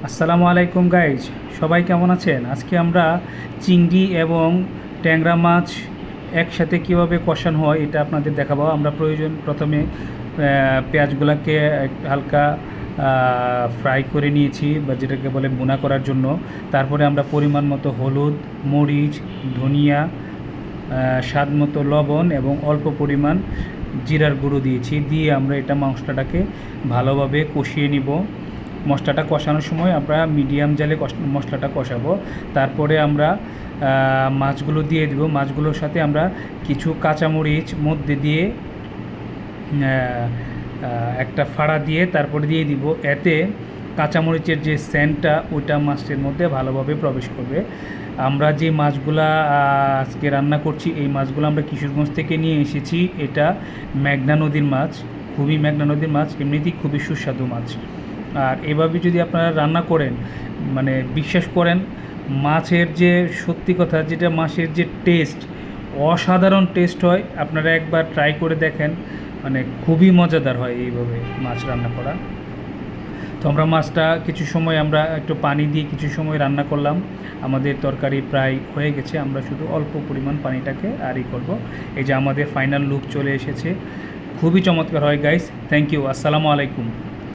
আসসালামু আলাইকুম গাইজ, সবাই কেমন আছেন? আজকে আমরা চিংড়ি এবং ট্যাংরা মাছ একসাথে কীভাবে কষানো হয় এটা আপনাদের দেখাবো। আমরা প্রথমে পেঁয়াজগুলোকে হালকা ফ্রাই করে নিয়েছি, বা যেটাকে বলে ভুনা করার জন্য। তারপরে আমরা পরিমাণ মতো হলুদ, মরিচ, ধনিয়া, স্বাদ মতো লবণ এবং অল্প পরিমাণ জিরার গুঁড়ো দিয়ে আমরা এটা মশলাটাকে ভালোভাবে কষিয়ে নিব। মশলাটা কষানোর সময় আমরা মিডিয়াম জালে মশলাটা কষাবো। তারপরে আমরা মাছগুলো দিয়ে দেব। মাছগুলোর সাথে আমরা কিছু কাঁচামরিচ মধ্যে দিয়ে একটা ফাড়া দিয়ে তারপরে দিয়ে দিব। এতে কাঁচামরিচের যে সেন্টটা ওইটা মাছের মধ্যে ভালোভাবে প্রবেশ করবে। আমরা যে মাছগুলা আজকে রান্না করছি, এই মাছগুলো আমরা কিশোরগঞ্জ থেকে নিয়ে এসেছি। এটা মেঘনা নদীর মাছ, মেঘনা নদীর মাছ, এমনিতেই খুবই সুস্বাদু মাছ। আর এভাবে যদি আপনারা রান্না করেন, মানে বিশ্বাস করেন, মাছের যে সত্যি কথা, যেটা মাছের যে টেস্ট, অসাধারণ টেস্ট হয়। আপনারা একবার ট্রাই করে দেখেন, মানে খুবই মজাদার হয় এইভাবে মাছ রান্না করা। তো আমরা মাছটা কিছু সময় আমরা একটু পানি দিয়ে কিছু সময় রান্না করলাম। আমাদের তরকারি প্রায় হয়ে গেছে, আমরা শুধু অল্প পরিমাণ পানিটাকে আরই করব। এই যে আমাদের ফাইনাল লুক চলে এসেছে, খুবই চমৎকার হয় গাইস। থ্যাংক ইউ, আসসালামু আলাইকুম।